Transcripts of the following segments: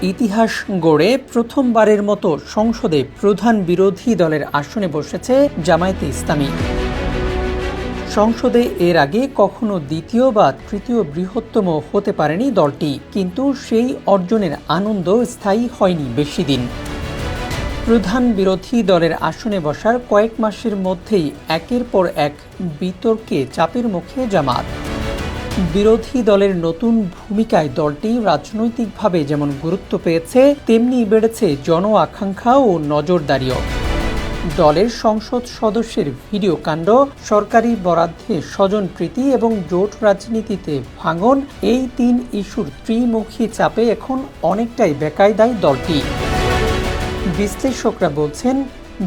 ইতিহাস গড়ে প্রথমবারের মতো সংসদে প্রধান বিরোধী দলের আসনে বসেছে জামায়াতে ইসলামী। সংসদে এর আগে কখনো দ্বিতীয় বা তৃতীয় বৃহত্তম হতে পারেনি দলটি, কিন্তু সেই অর্জনের আনন্দ স্থায়ী হয়নি বেশি দিন। প্রধান বিরোধী দলের আসনে বসার কয়েক মাসের মধ্যেই একের পর এক বিতর্কে চাপের মুখে জামাত। বিরোধী দলের নতুন ভূমিকায় দলটি রাজনৈতিকভাবে যেমন গুরুত্ব পেয়েছে, তেমনি বেড়েছে জন আকাঙ্ক্ষা ও নজরদারিও। দলের সংসদ সদস্যের ভিডিও কাণ্ড, সরকারি বরাদ্দে স্বজনপ্রীতি এবং জোট রাজনীতিতে ভাঙন, এই তিন ইস্যুর ত্রিমুখী চাপে এখন অনেকটাই বেকায়দায় দলটি। বিশ্লেষকরা বলছেন,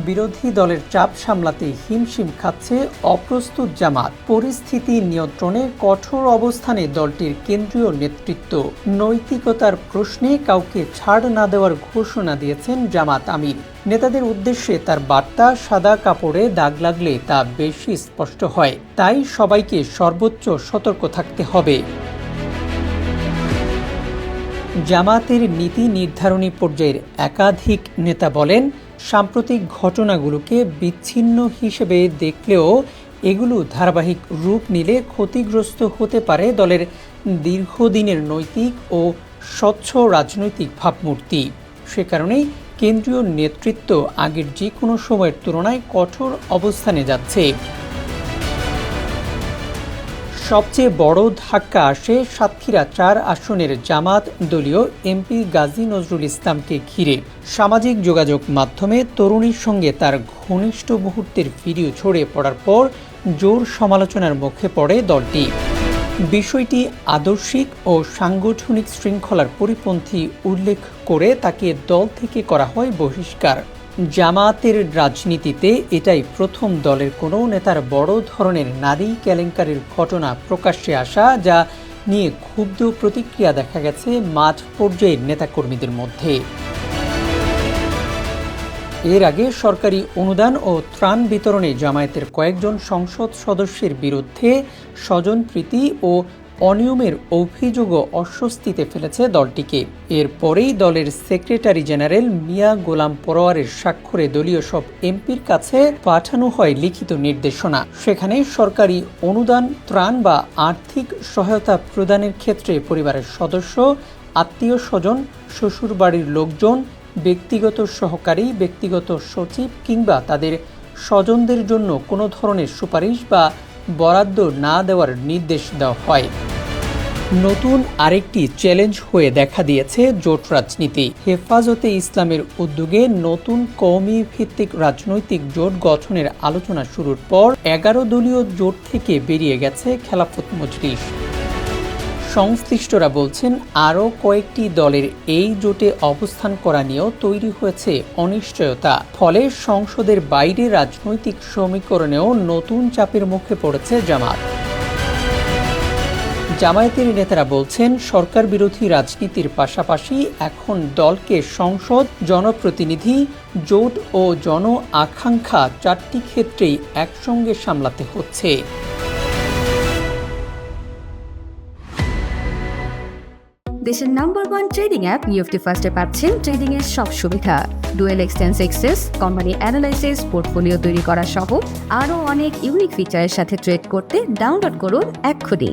বিরোধী দলের চাপ সামলাতে হিমশিম খাচ্ছে অপ্রস্তুত জামাত। পরিস্থিতি নিয়ন্ত্রণে কঠোর অবস্থানে দলটির কেন্দ্রীয় নেতৃত্ব। নৈতিকতার প্রশ্নে কাউকে ছাড় না দেওয়ার ঘোষণা দিয়েছেন জামাত আমির। নেতাদের উদ্দেশ্যে তার বার্তা সাদা কাপড়ে দাগ লাগলে তা বেশি স্পষ্ট হয়, তাই সবাইকে সর্বোচ্চ সতর্ক থাকতে হবে। জামাতের নীতি নির্ধারণী পর্যায়ের একাধিক নেতা বলেন, সাম্প্রতিক ঘটনাগুলোকে বিচ্ছিন্ন হিসেবে দেখলেও এগুলো ধারাবাহিক রূপ নিলে ক্ষতিগ্রস্ত হতে পারে দলের দীর্ঘদিনের নৈতিক ও স্বচ্ছ রাজনৈতিক ভাবমূর্তি। সে কারণেই কেন্দ্রীয় নেতৃত্ব আগের যে কোনো সময়ের তুলনায় কঠোর অবস্থানে যাচ্ছে। সবচেয়ে বড় ধাক্কা আসে সাতক্ষীরা ৪ আসনের জামাত দলীয় এমপি গাজী নজরুল ইসলামকে ঘিরে। সামাজিক যোগাযোগ মাধ্যমে তরুণীর সঙ্গে তার ঘনিষ্ঠ মুহূর্তের ভিডিও ছড়িয়ে পড়ার পর জোর সমালোচনার মুখে পড়ে দলটি। বিষয়টি আদর্শিক ও সাংগঠনিক শৃঙ্খলার পরিপন্থী উল্লেখ করে তাকে দল থেকে করা হয় বহিষ্কার। জামায়াতের রাজনীতিতে এটাই প্রথম দলের কোনো নেতার বড় ধরনের নারী কেলেঙ্কারির ঘটনা প্রকাশ্যে আসা, যা নিয়ে ক্ষুব্ধ প্রতিক্রিয়া দেখা গেছে মাঠ পর্যায়ের নেতাকর্মীদের মধ্যে। এর আগে সরকারি অনুদান ও ত্রাণ বিতরণে জামায়াতের কয়েকজন সংসদ সদস্যের বিরুদ্ধে স্বজনপ্রীতি ও অনিয়মের অভিযোগও অস্বস্তিতে ফেলেছে দলটিকে। এরপরেই দলের সেক্রেটারি জেনারেল মিয়া গোলাম পরোয়ারের স্বাক্ষরে দলীয় সব এমপির কাছে পাঠানো হয় লিখিত নির্দেশনা। সেখানে সরকারি অনুদান, ত্রাণ বা আর্থিক সহায়তা প্রদানের ক্ষেত্রে পরিবারের সদস্য, আত্মীয় স্বজন, শ্বশুরবাড়ির লোকজন, ব্যক্তিগত সহকারী, ব্যক্তিগত সচিব কিংবা তাদের স্বজনদের জন্য কোনো ধরনের সুপারিশ বা বরাদ্দ না দেওয়ার নির্দেশ দেওয়া হয়। নতুন আরেকটি চ্যালেঞ্জ হয়ে দেখা দিয়েছে জোট রাজনীতি। হেফাজতে ইসলামের উদ্যোগে নতুন কওমি ভিত্তিক রাজনৈতিক জোট গঠনের আলোচনা শুরুর পর 11 দলীয় জোট থেকে বেরিয়ে গেছে খেলাফত মজলিস। সংশ্লিষ্টরা বলছেন, আরও কয়েকটি দলের এই জোটে অবস্থান করা নিয়েও তৈরি হয়েছে অনিশ্চয়তা। ফলে সংসদের বাইরে রাজনৈতিক সমীকরণেও নতুন চাপের মুখে পড়েছে জামাত। জামায়াতের নেতারা বলছেন, সরকার বিরোধী রাজনীতির পাশাপাশি এখন দলকে সংসদ, জনপ্রতিনিধি, জোট ও জন আকাঙ্ক্ষা 4টি ক্ষেত্রেই একসঙ্গে সামলাতে হচ্ছে। দেশের নাম্বার 1 ট্রেডিং অ্যাপ নিফটি ফার্স্টে পাচ্ছেন ট্রেডিং এর সব সুবিধা, dual এক্সটেন্স access, company analysis, portfolio তৈরি করা সহ আরও অনেক ইউনিক ফিচারের সাথে ট্রেড করতে ডাউনলোড করুন এক্ষুনি।